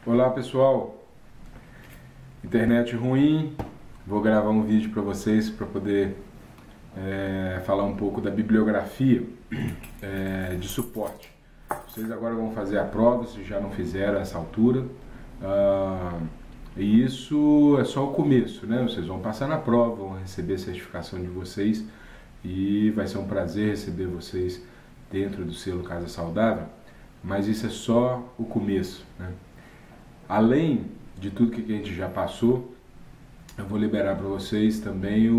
Olá pessoal, internet ruim, vou gravar um vídeo para vocês para poder falar um pouco da bibliografia de suporte. Vocês agora vão fazer a prova, se já não fizeram a essa altura, e isso é só o começo, né? Vocês vão passar na prova, vão receber a certificação de vocês e vai ser um prazer receber vocês dentro do selo Casa Saudável, mas isso é só o começo, né? Além de tudo que a gente já passou, eu vou liberar para vocês também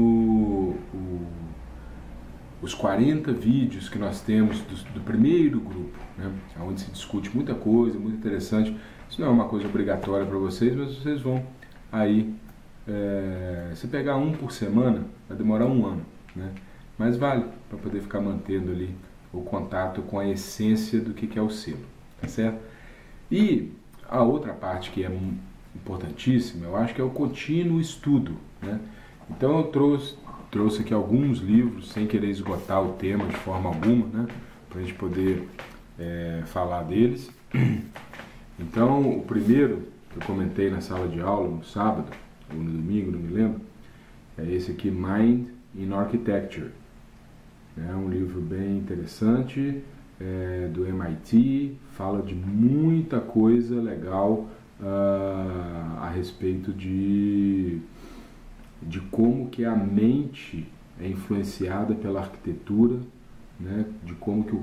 os 40 vídeos que nós temos do primeiro grupo, né? Onde se discute muita coisa, muito interessante. Isso não é uma coisa obrigatória para vocês, mas vocês vão aí, se pegar um por semana, vai demorar um ano, né? Mas vale para poder ficar mantendo ali o contato com a essência do que é o selo, tá certo? E a outra parte que é importantíssima, eu acho que é o contínuo estudo, né? Então eu trouxe aqui alguns livros, sem querer esgotar o tema de forma alguma, né? Para a gente poder falar deles. Então o primeiro que eu comentei na sala de aula no sábado, ou no domingo, não me lembro, é esse aqui, Mind in Architecture. É um livro bem interessante, do MIT, fala de muita coisa legal a respeito de como que a mente é influenciada pela arquitetura, né? De como que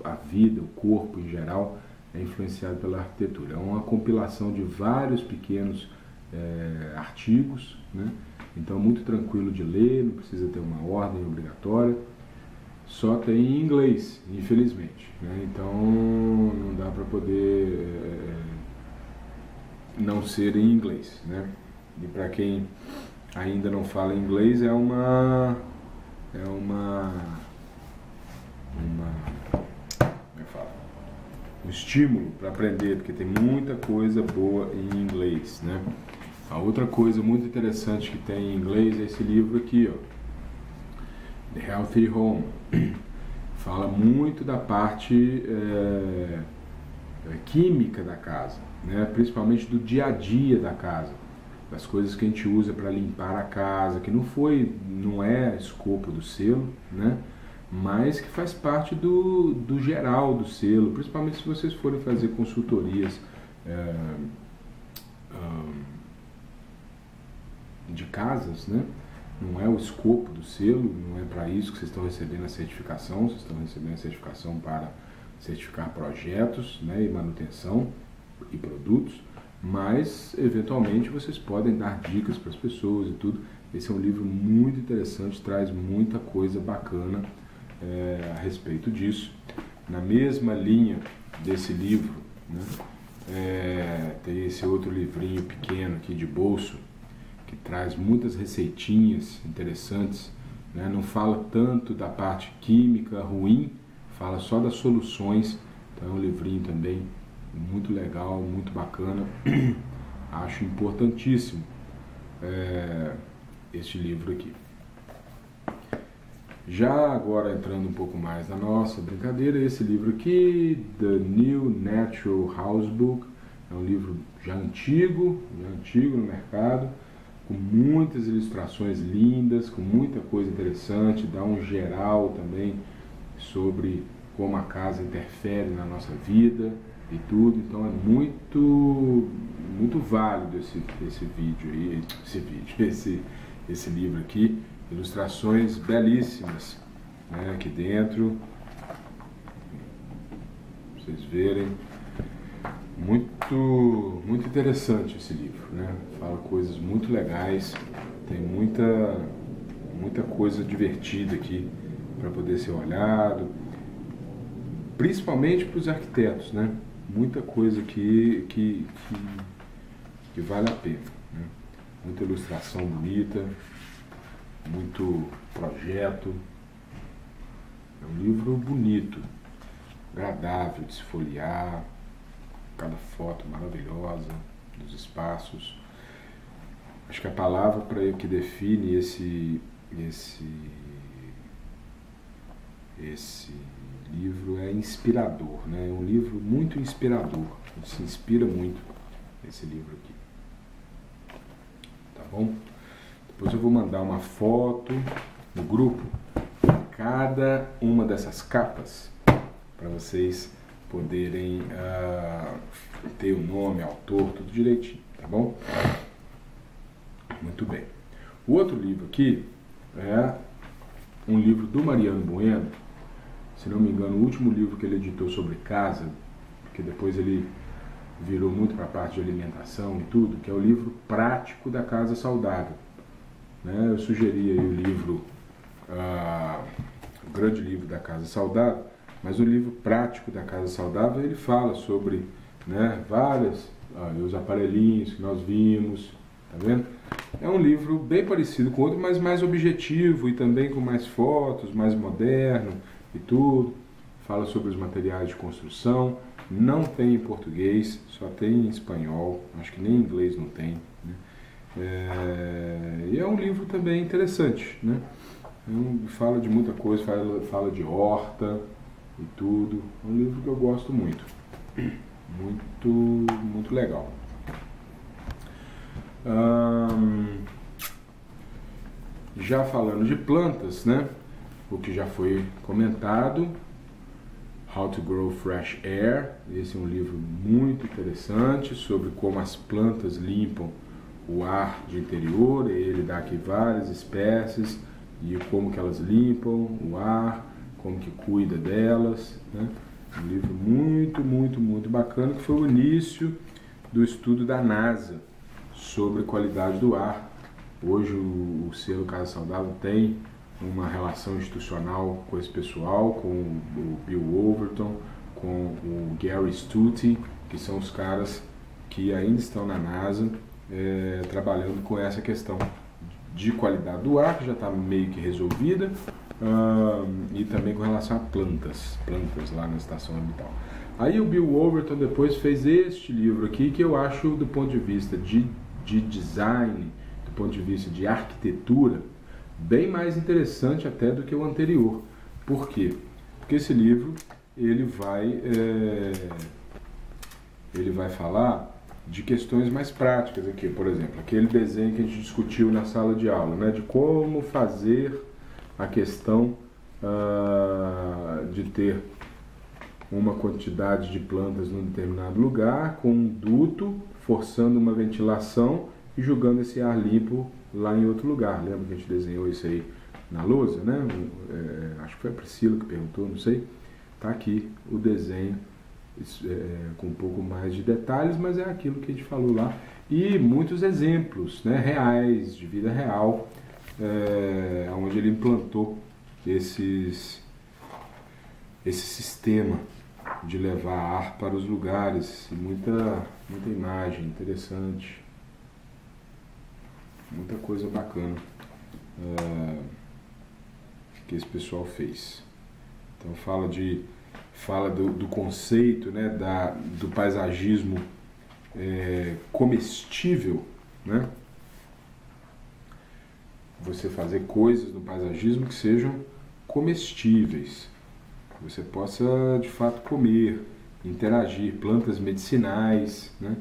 a vida, o corpo em geral, é influenciado pela arquitetura. É uma compilação de vários pequenos artigos, né? Então muito tranquilo de ler, não precisa ter uma ordem obrigatória, só tem em inglês, infelizmente, né? Então não dá para poder não ser em inglês, né? E para quem ainda não fala inglês é um estímulo para aprender, porque tem muita coisa boa em inglês, né? A outra coisa muito interessante que tem em inglês é esse livro aqui, ó, The Healthy Home. Fala muito da parte química da casa, né? Principalmente do dia a dia da casa, das coisas que a gente usa para limpar a casa, que não é escopo do selo, né? Mas que faz parte do geral do selo, principalmente se vocês forem fazer consultorias de casas, né? Não é o escopo do selo, não é para isso que vocês estão recebendo a certificação. Vocês estão recebendo a certificação para certificar projetos, né, e manutenção e produtos, mas eventualmente vocês podem dar dicas para as pessoas e tudo. Esse é um livro muito interessante, traz muita coisa bacana a respeito disso. Na mesma linha desse livro, né, tem esse outro livrinho pequeno aqui de bolso, que traz muitas receitinhas interessantes, né? Não fala tanto da parte química ruim, fala só das soluções. Então é um livrinho também muito legal, muito bacana. Acho importantíssimo este livro aqui. Já agora entrando um pouco mais na nossa brincadeira, esse livro aqui, The New Natural House Book, é um livro já antigo no mercado, com muitas ilustrações lindas, com muita coisa interessante, dá um geral também sobre como a casa interfere na nossa vida e tudo. Então é muito válido esse livro aqui, ilustrações belíssimas, né, aqui dentro, pra vocês verem. Muito interessante esse livro, né? Fala coisas muito legais, tem muita coisa divertida aqui para poder ser olhado, principalmente para os arquitetos, né? Muita coisa que vale a pena, né? Muita ilustração bonita, muito projeto. É um livro bonito, agradável de se folhear. Cada foto maravilhosa dos espaços. Acho que a palavra para eu que define esse livro é inspirador, né? É um livro muito inspirador, a gente se inspira muito esse livro aqui. Tá bom? Depois eu vou mandar uma foto no grupo de cada uma dessas capas para vocês poderem ter o nome, autor, tudo direitinho, tá bom? Muito bem. O outro livro aqui é um livro do Mariano Bueno, se não me engano, o último livro que ele editou sobre casa, porque depois ele virou muito para a parte de alimentação e tudo, que é o livro Prático da Casa Saudável. Né? Eu sugeri aí o livro, o grande livro da Casa Saudável, mas o livro Prático da Casa Saudável, ele fala sobre, né, vários os aparelhinhos que nós vimos, tá vendo? É um livro bem parecido com o outro, mas mais objetivo e também com mais fotos, mais moderno e tudo. Fala sobre os materiais de construção. Não tem em português, só tem em espanhol. Acho que nem em inglês não tem. Né? E é um livro também interessante, né? Fala de muita coisa, fala de horta e tudo. É um livro que eu gosto muito. Muito, muito legal. Já falando de plantas, né? O que já foi comentado, How to Grow Fresh Air. Esse é um livro muito interessante sobre como as plantas limpam o ar de interior. Ele dá aqui várias espécies e como que elas limpam o ar, como que cuida delas, né? Um livro muito, muito, muito bacana, que foi o início do estudo da NASA sobre qualidade do ar. Hoje o selo Casa Saudável tem uma relação institucional com esse pessoal, com o Bill Overton, com o Gary Stutte, que são os caras que ainda estão na NASA trabalhando com essa questão de qualidade do ar, que já está meio que resolvida, e também com relação a plantas lá na estação orbital. Aí o Bill Overton depois fez este livro aqui, que eu acho, do ponto de vista de design, do ponto de vista de arquitetura, bem mais interessante até do que o anterior. Por quê? Porque esse livro ele vai falar de questões mais práticas aqui, por exemplo, aquele desenho que a gente discutiu na sala de aula, né, de como fazer a questão de ter uma quantidade de plantas num determinado lugar, com um duto, forçando uma ventilação e jogando esse ar limpo lá em outro lugar. Lembra que a gente desenhou isso aí na lousa, né? Acho que foi a Priscila que perguntou, não sei. Tá aqui o desenho com um pouco mais de detalhes, mas é aquilo que a gente falou lá. E muitos exemplos, né, reais, de vida real, onde ele implantou esse sistema de levar ar para os lugares. Muita imagem interessante. Muita coisa bacana que esse pessoal fez. Então fala do conceito, né, do paisagismo comestível, né? Você fazer coisas no paisagismo que sejam comestíveis, que você possa de fato comer, interagir, plantas medicinais, né?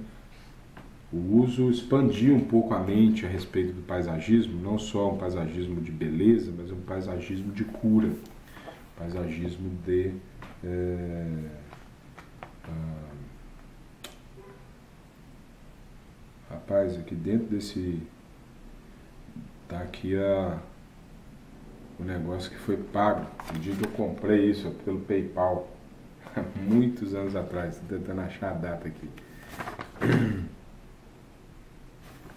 O uso expandiu um pouco a mente a respeito do paisagismo, não só um paisagismo de beleza, mas um paisagismo de cura, paisagismo de rapaz, aqui dentro desse tá aqui o negócio que foi pago no dia que eu comprei isso pelo PayPal há muitos anos atrás. Estou tentando achar a data aqui.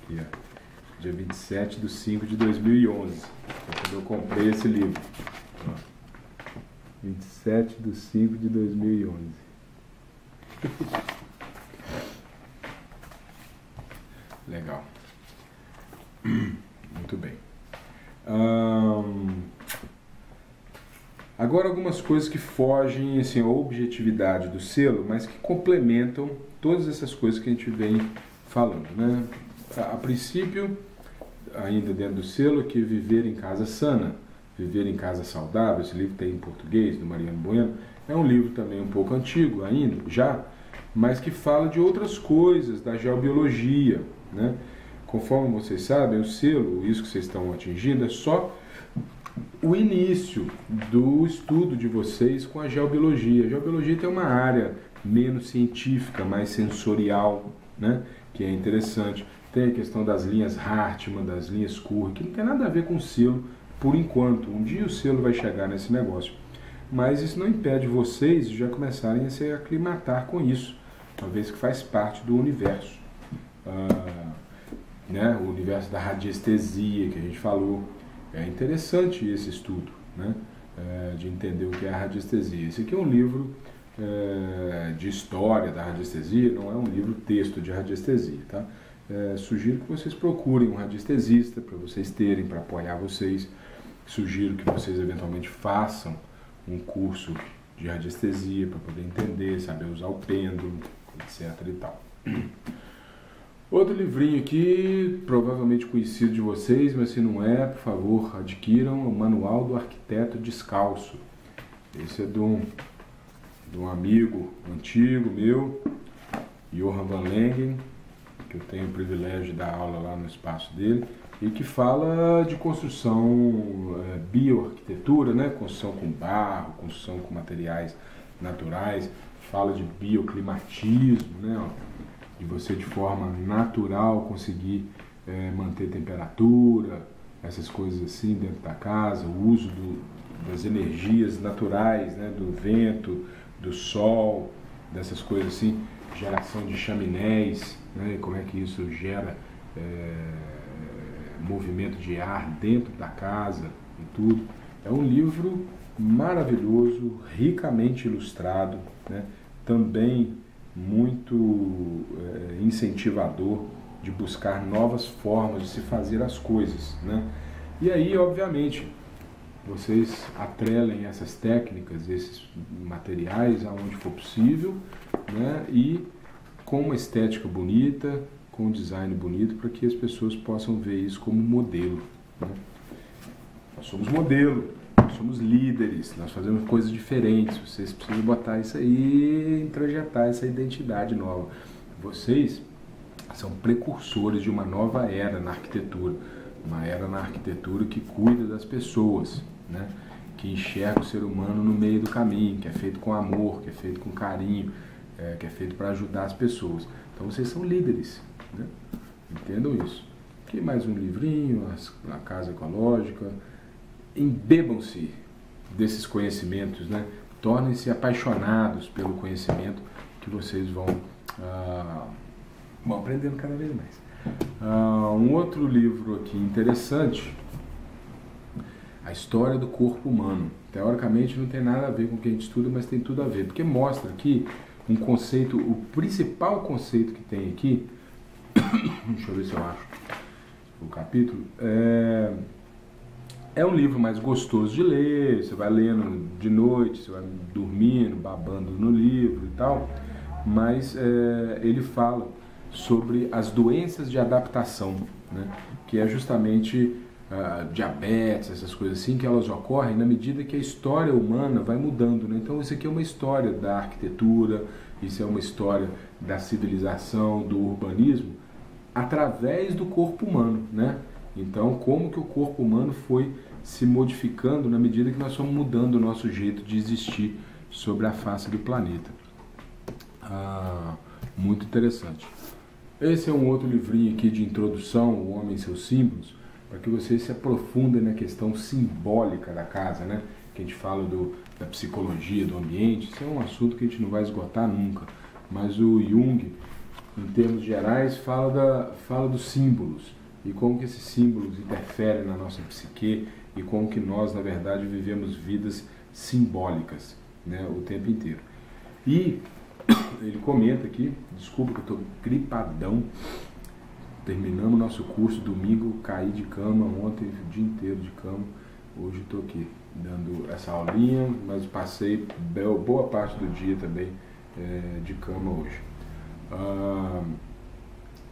Aqui, ó, dia 27/5/2011, quando eu comprei esse livro. 27/5/2011. Legal. Muito bem. Agora algumas coisas que fogem assim, à objetividade do selo, mas que complementam todas essas coisas que a gente vem falando, né? A princípio, ainda dentro do selo, que Viver em Casa Sana, Viver em Casa Saudável, esse livro tem em português, do Mariano Bueno, é um livro também um pouco antigo ainda, já, mas que fala de outras coisas, da geobiologia, né? Conforme vocês sabem, o selo, isso que vocês estão atingindo, é só o início do estudo de vocês com a geobiologia. A geobiologia tem uma área menos científica, mais sensorial, né? Que é interessante. Tem a questão das linhas Hartmann, das linhas Curry, que não tem nada a ver com o selo por enquanto. Um dia o selo vai chegar nesse negócio. Mas isso não impede vocês de já começarem a se aclimatar com isso, uma vez que faz parte do universo. Né? O universo da radiestesia que a gente falou. É interessante esse estudo, né? De entender o que é a radiestesia. Esse aqui é um livro de história da radiestesia, não é um livro texto de radiestesia, tá? Sugiro que vocês procurem um radiestesista para vocês terem, para apoiar vocês. Sugiro que vocês eventualmente façam um curso de radiestesia para poder entender, saber usar o pêndulo, etc. e tal. Outro livrinho aqui, provavelmente conhecido de vocês, mas se não é, por favor, adquiram o Manual do Arquiteto Descalço. Esse é de um amigo antigo meu, Johan van Lengen, que eu tenho o privilégio de dar aula lá no espaço dele, e que fala de construção, bioarquitetura, né? Construção com barro, construção com materiais naturais, fala de bioclimatismo, né? De você de forma natural conseguir manter temperatura, essas coisas assim dentro da casa, o uso das energias naturais, né, do vento, do sol, dessas coisas assim, geração de chaminés, né, como é que isso gera movimento de ar dentro da casa e tudo. É um livro maravilhoso, ricamente ilustrado, né, também muito incentivador de buscar novas formas de se fazer as coisas, né? E aí, obviamente, vocês atrelem essas técnicas, esses materiais aonde for possível, né? E com uma estética bonita, com um design bonito, para que as pessoas possam ver isso como modelo, né? Nós somos modelo. Somos líderes, nós fazemos coisas diferentes, vocês precisam botar isso aí, introjetar essa identidade nova. Vocês são precursores de uma nova era na arquitetura, uma era na arquitetura que cuida das pessoas, né? Que enxerga o ser humano no meio do caminho, que é feito com amor, que é feito com carinho, que é feito para ajudar as pessoas. Então vocês são líderes, né? Entendam isso. Aqui mais um livrinho, a Casa Ecológica. Embebam-se desses conhecimentos, né? Tornem-se apaixonados pelo conhecimento que vocês vão aprendendo cada vez mais. Um outro livro aqui interessante, A História do Corpo Humano. Teoricamente não tem nada a ver com o que a gente estuda, mas tem tudo a ver, porque mostra aqui um conceito, o principal conceito que tem aqui, deixa eu ver se eu acho o capítulo, é um livro mais gostoso de ler, você vai lendo de noite, você vai dormindo, babando no livro e tal, mas ele fala sobre as doenças de adaptação, né? Que é justamente diabetes, essas coisas assim, que elas ocorrem na medida que a história humana vai mudando, né? Então isso aqui é uma história da arquitetura, isso é uma história da civilização, do urbanismo, através do corpo humano, né? Então, como que o corpo humano foi se modificando na medida que nós fomos mudando o nosso jeito de existir sobre a face do planeta. Muito interessante. Esse é um outro livrinho aqui de introdução, O Homem e Seus Símbolos, para que vocês se aprofundem na questão simbólica da casa, né? Que a gente fala da psicologia do ambiente. Isso é um assunto que a gente não vai esgotar nunca. Mas o Jung, em termos gerais, fala dos símbolos e como que esses símbolos interferem na nossa psique e como que nós, na verdade, vivemos vidas simbólicas, né, o tempo inteiro. E ele comenta aqui, desculpa que eu estou gripadão, terminamos o nosso curso domingo, caí de cama ontem, o dia inteiro de cama, hoje estou aqui dando essa aulinha, mas passei boa parte do dia também de cama hoje.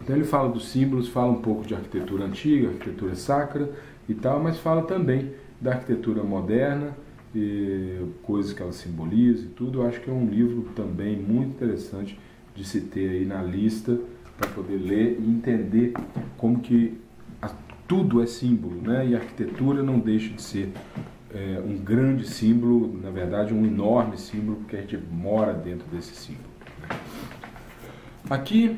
Então ele fala dos símbolos, fala um pouco de arquitetura antiga, arquitetura sacra e tal, mas fala também da arquitetura moderna, e coisas que ela simboliza e tudo. Eu acho que é um livro também muito interessante de se ter aí na lista para poder ler e entender como que tudo é símbolo, né? E a arquitetura não deixa de ser um grande símbolo, na verdade um enorme símbolo, porque a gente mora dentro desse símbolo. Aqui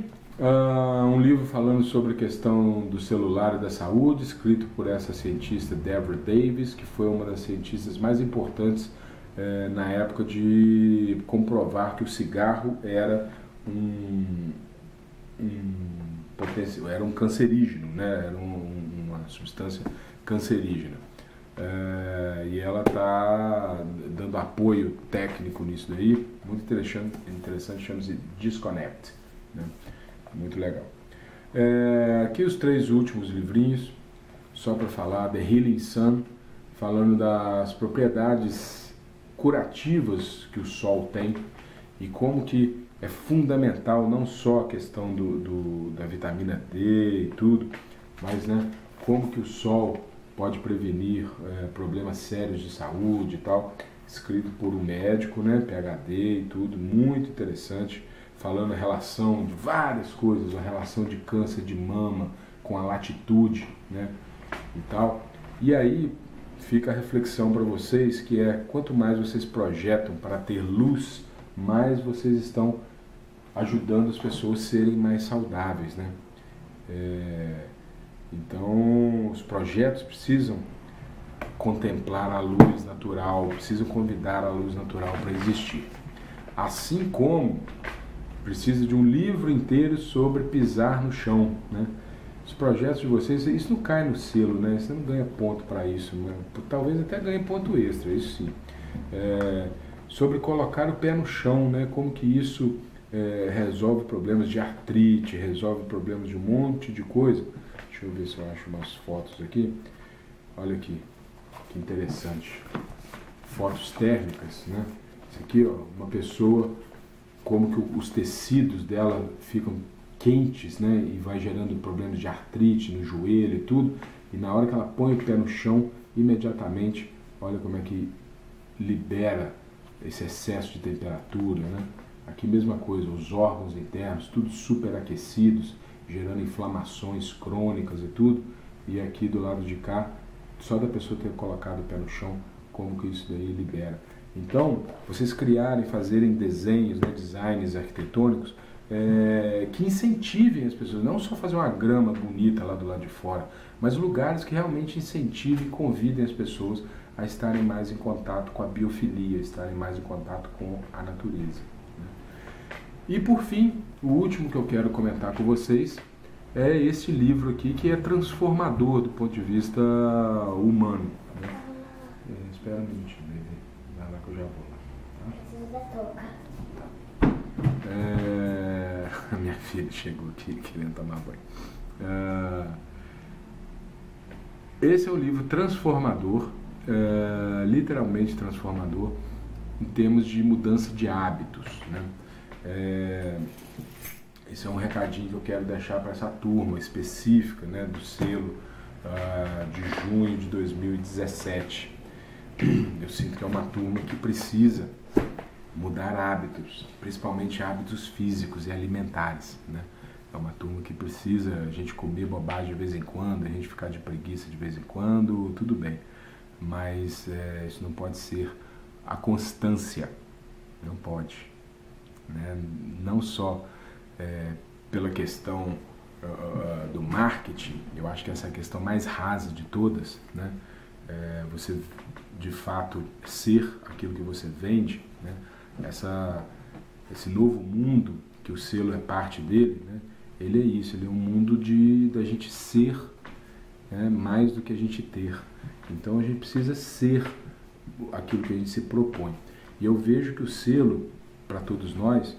um livro falando sobre a questão do celular e da saúde, escrito por essa cientista Deborah Davis, que foi uma das cientistas mais importantes na época de comprovar que o cigarro era era um cancerígeno, né? Era uma substância cancerígena. E ela está dando apoio técnico nisso daí, muito interessante, chama-se Disconnect, né? Muito legal. Aqui os 3 últimos livrinhos, só para falar: The Healing Sun, falando das propriedades curativas que o sol tem e como que é fundamental não só a questão da vitamina D e tudo, mas, né, como que o sol pode prevenir problemas sérios de saúde e tal, escrito por um médico, né, PhD e tudo, muito interessante, falando a relação de várias coisas, a relação de câncer de mama com a latitude, né, e tal. E aí fica a reflexão para vocês, que quanto mais vocês projetam para ter luz, mais vocês estão ajudando as pessoas a serem mais saudáveis, né? Então, os projetos precisam contemplar a luz natural, precisam convidar a luz natural para existir. Assim como precisa de um livro inteiro sobre pisar no chão, né? Os projetos de vocês, isso não cai no selo, né? Você não ganha ponto para isso, né? Talvez até ganhe ponto extra, isso sim. Sobre colocar o pé no chão, né? Como que isso resolve problemas de artrite, resolve problemas de um monte de coisa. Deixa eu ver se eu acho umas fotos aqui. Olha aqui, que interessante. Fotos térmicas, né? Isso aqui, ó, uma pessoa, como que os tecidos dela ficam quentes, né? E vai gerando problemas de artrite no joelho e tudo. E na hora que ela põe o pé no chão, imediatamente, olha como é que libera esse excesso de temperatura, né? Aqui mesma coisa, os órgãos internos, tudo superaquecidos, gerando inflamações crônicas e tudo. E aqui do lado de cá, só da pessoa ter colocado o pé no chão, como que isso daí libera. Então, vocês criarem, fazerem desenhos, né, designs arquitetônicos, que incentivem as pessoas, não só fazer uma grama bonita lá do lado de fora, mas lugares que realmente incentivem e convidem as pessoas a estarem mais em contato com a biofilia, estarem mais em contato com a natureza. E por fim, o último que eu quero comentar com vocês é esse livro aqui, que é transformador do ponto de vista humano, né? Espera um minutinho, bebê. Vai lá que eu já vou. Tá? Preciso da touca. A minha filha chegou aqui querendo tomar banho. Esse é o livro transformador, literalmente transformador, em termos de mudança de hábitos, né? Esse é um recadinho que eu quero deixar para essa turma específica, né, do selo de junho de 2017. Eu sinto que é uma turma que precisa mudar hábitos, principalmente hábitos físicos e alimentares, né? É uma turma que precisa a gente comer bobagem de vez em quando, a gente ficar de preguiça de vez em quando, tudo bem. Mas isso não pode ser a constância, não pode. Né? Não só pela questão do marketing, eu acho que essa é a questão mais rasa de todas, né? Você de fato ser aquilo que você vende, né? Esse novo mundo que o selo é parte dele, né? Ele é isso, ele é um mundo da gente ser, né? Mais do que a gente ter. Então a gente precisa ser aquilo que a gente se propõe. E eu vejo que o selo, para todos nós,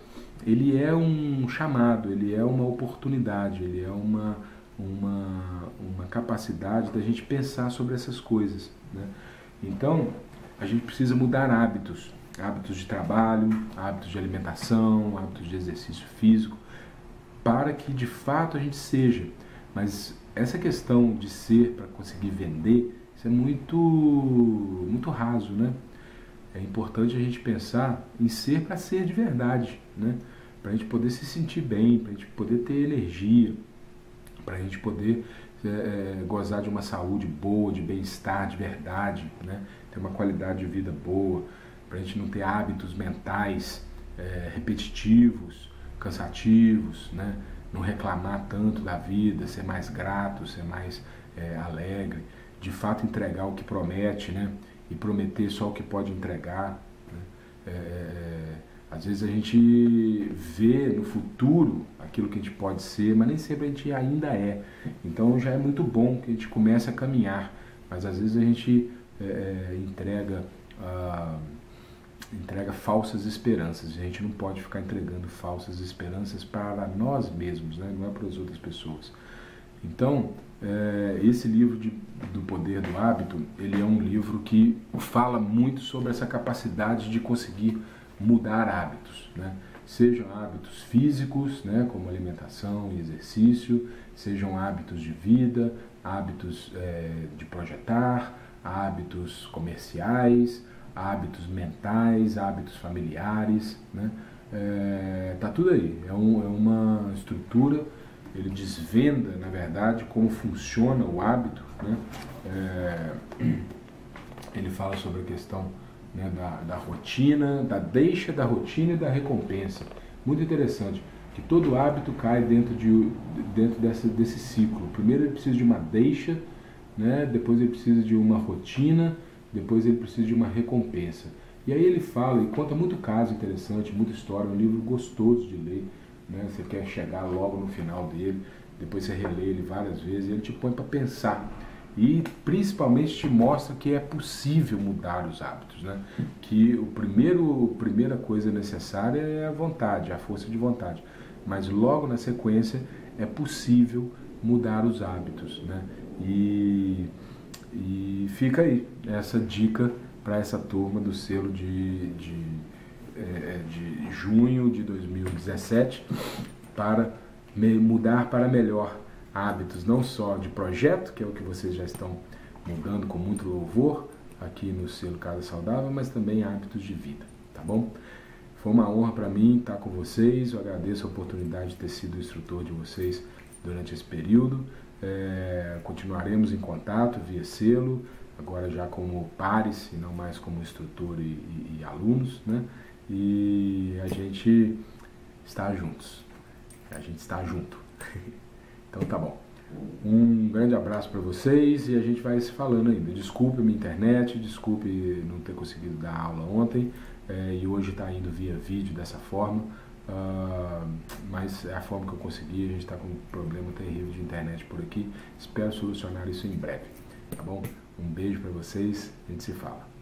ele é um chamado, ele é uma oportunidade, ele é uma capacidade da gente pensar sobre essas coisas, né? Então, a gente precisa mudar hábitos de trabalho, hábitos de alimentação, hábitos de exercício físico, para que de fato a gente seja. Mas essa questão de ser para conseguir vender, isso é muito raso, né? É importante a gente pensar em ser para ser de verdade, né? para a gente poder se sentir bem, para a gente poder ter energia, para a gente poder gozar de uma saúde boa, de bem-estar de verdade, né? Ter uma qualidade de vida boa, para a gente não ter hábitos mentais repetitivos, cansativos, né? Não reclamar tanto da vida, ser mais grato, ser mais alegre, de fato entregar o que promete, né? E prometer só o que pode entregar, né? Às vezes a gente vê no futuro aquilo que a gente pode ser, mas nem sempre a gente ainda é. Então já é muito bom que a gente comece a caminhar, mas às vezes a gente entrega falsas esperanças. A gente não pode ficar entregando falsas esperanças para nós mesmos, né? Não é para as outras pessoas. Então, esse livro do Poder do Hábito, ele é um livro que fala muito sobre essa capacidade de conseguir mudar hábitos, né? Sejam hábitos físicos, né, como alimentação e exercício, sejam hábitos de vida, hábitos de projetar, hábitos comerciais, hábitos mentais, hábitos familiares, né? Tá tudo aí, é uma estrutura. Ele desvenda, na verdade, como funciona o hábito, né? Ele fala sobre a questão, né, da rotina, da deixa da rotina e da recompensa. Muito interessante, que todo hábito cai dentro desse ciclo. Primeiro ele precisa de uma deixa, né? Depois ele precisa de uma rotina, depois ele precisa de uma recompensa. E aí ele fala e conta muito caso interessante, muita história, um livro gostoso de ler, né? Você quer chegar logo no final dele, depois você relê ele várias vezes e ele te põe para pensar. E principalmente te mostra que é possível mudar os hábitos, né? Que a primeira coisa necessária é a vontade, a força de vontade. Mas logo na sequência é possível mudar os hábitos, né? E fica aí essa dica para essa turma do selo de junho de 2017 para mudar para melhor hábitos, não só de projeto, que é o que vocês já estão mudando com muito louvor aqui no selo Casa Saudável, mas também hábitos de vida, tá bom? Foi uma honra para mim estar com vocês, eu agradeço a oportunidade de ter sido o instrutor de vocês durante esse período. Continuaremos em contato via selo, agora já como pares e não mais como instrutor e alunos, né? E a gente está juntos, a gente está junto. Então tá bom. Um grande abraço para vocês e a gente vai se falando ainda. Desculpe a minha internet, desculpe não ter conseguido dar aula ontem e hoje está indo via vídeo dessa forma, mas é a forma que eu consegui. A gente está com um problema terrível de internet por aqui. Espero solucionar isso em breve, tá bom? Um beijo para vocês, a gente se fala.